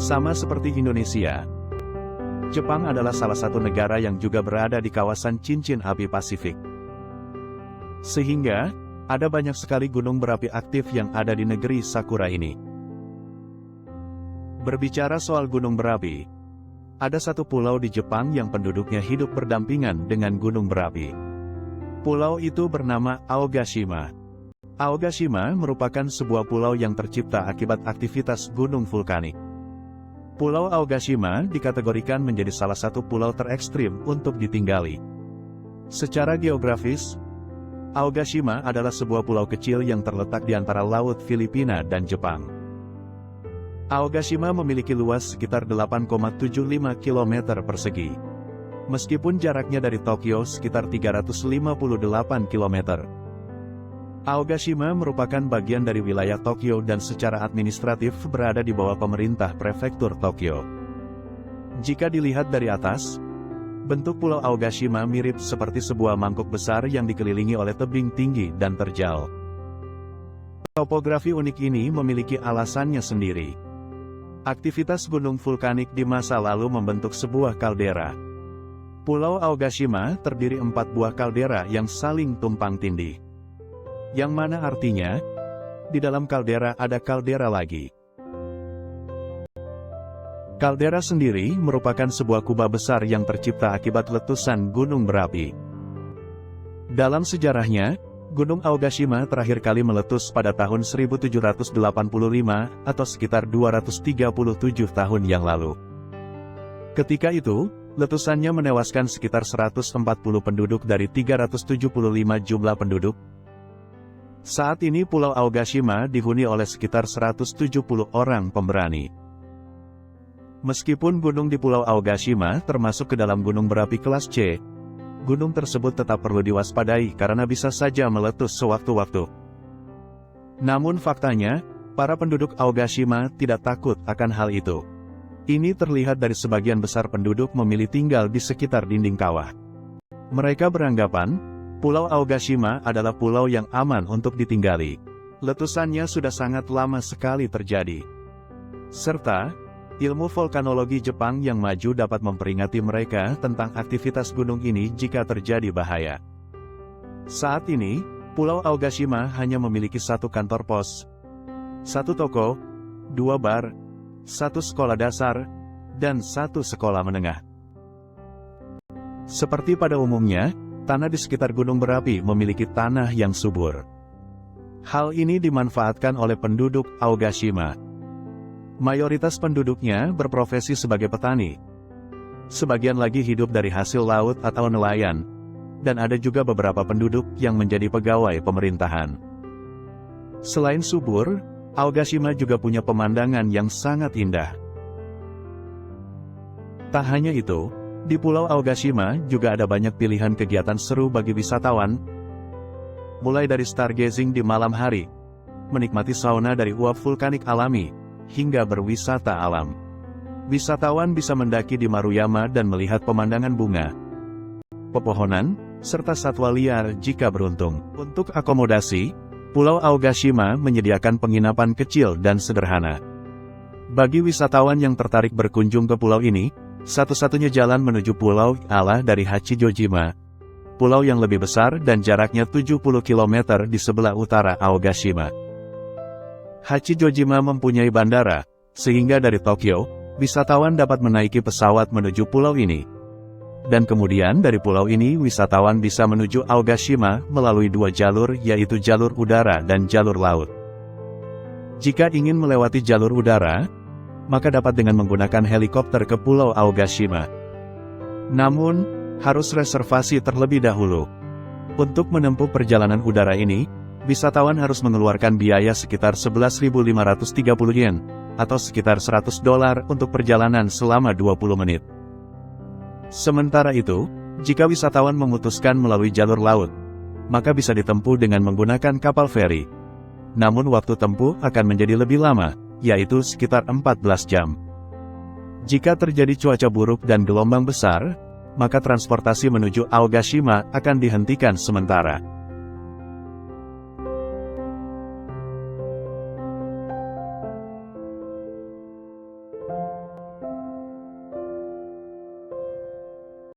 Sama seperti Indonesia, Jepang adalah salah satu negara yang juga berada di kawasan cincin api Pasifik. Sehingga, ada banyak sekali gunung berapi aktif yang ada di negeri Sakura ini. Berbicara soal gunung berapi, ada satu pulau di Jepang yang penduduknya hidup berdampingan dengan gunung berapi. Pulau itu bernama Aogashima. Aogashima merupakan sebuah pulau yang tercipta akibat aktivitas gunung vulkanik. Pulau Aogashima dikategorikan menjadi salah satu pulau terekstrim untuk ditinggali. Secara geografis, Aogashima adalah sebuah pulau kecil yang terletak di antara Laut Filipina dan Jepang. Aogashima memiliki luas sekitar 8,75 km persegi. Meskipun jaraknya dari Tokyo sekitar 358 km. Aogashima merupakan bagian dari wilayah Tokyo dan secara administratif berada di bawah pemerintah prefektur Tokyo. Jika dilihat dari atas, bentuk pulau Aogashima mirip seperti sebuah mangkuk besar yang dikelilingi oleh tebing tinggi dan terjal. Topografi unik ini memiliki alasannya sendiri. Aktivitas gunung vulkanik di masa lalu membentuk sebuah kaldera. Pulau Aogashima terdiri 4 buah kaldera yang saling tumpang tindih. Yang mana artinya, di dalam kaldera ada kaldera lagi. Kaldera sendiri merupakan sebuah kubah besar yang tercipta akibat letusan gunung berapi. Dalam sejarahnya, Gunung Aogashima terakhir kali meletus pada tahun 1785 atau sekitar 237 tahun yang lalu. Ketika itu, letusannya menewaskan sekitar 140 penduduk dari 375 jumlah penduduk. Saat ini Pulau Aogashima dihuni oleh sekitar 170 orang pemberani. Meskipun gunung di Pulau Aogashima termasuk ke dalam gunung berapi kelas C, gunung tersebut tetap perlu diwaspadai karena bisa saja meletus sewaktu-waktu. Namun faktanya, para penduduk Aogashima tidak takut akan hal itu. Ini terlihat dari sebagian besar penduduk memilih tinggal di sekitar dinding kawah. Mereka beranggapan, Pulau Aogashima adalah pulau yang aman untuk ditinggali. Letusannya sudah sangat lama sekali terjadi. Serta, ilmu vulkanologi Jepang yang maju dapat memperingati mereka tentang aktivitas gunung ini jika terjadi bahaya. Saat ini, Pulau Aogashima hanya memiliki 1 kantor pos, 1 toko, 2 bar, 1 sekolah dasar, dan 1 sekolah menengah. Seperti pada umumnya, tanah di sekitar gunung berapi memiliki tanah yang subur. Hal ini dimanfaatkan oleh penduduk Aogashima. Mayoritas penduduknya berprofesi sebagai petani. Sebagian lagi hidup dari hasil laut atau nelayan. Dan ada juga beberapa penduduk yang menjadi pegawai pemerintahan. Selain subur, Aogashima juga punya pemandangan yang sangat indah. Tak hanya itu, di Pulau Aogashima juga ada banyak pilihan kegiatan seru bagi wisatawan. Mulai dari stargazing di malam hari, menikmati sauna dari uap vulkanik alami, hingga berwisata alam. Wisatawan bisa mendaki di Maruyama dan melihat pemandangan bunga, pepohonan, serta satwa liar jika beruntung. Untuk akomodasi, Pulau Aogashima menyediakan penginapan kecil dan sederhana. Bagi wisatawan yang tertarik berkunjung ke pulau ini, satu-satunya jalan menuju pulau adalah dari Hachijojima, pulau yang lebih besar dan jaraknya 70 km di sebelah utara Aogashima. Hachijojima mempunyai bandara, sehingga dari Tokyo, wisatawan dapat menaiki pesawat menuju pulau ini. Dan kemudian dari pulau ini wisatawan bisa menuju Aogashima melalui 2 jalur yaitu jalur udara dan jalur laut. Jika ingin melewati jalur udara, maka dapat dengan menggunakan helikopter ke Pulau Aogashima. Namun, harus reservasi terlebih dahulu. Untuk menempuh perjalanan udara ini, wisatawan harus mengeluarkan biaya sekitar 11.530 yen, atau sekitar $100 untuk perjalanan selama 20 menit. Sementara itu, jika wisatawan memutuskan melalui jalur laut, maka bisa ditempuh dengan menggunakan kapal feri. Namun waktu tempuh akan menjadi lebih lama, yaitu sekitar 14 jam. Jika terjadi cuaca buruk dan gelombang besar, maka transportasi menuju Aogashima akan dihentikan sementara.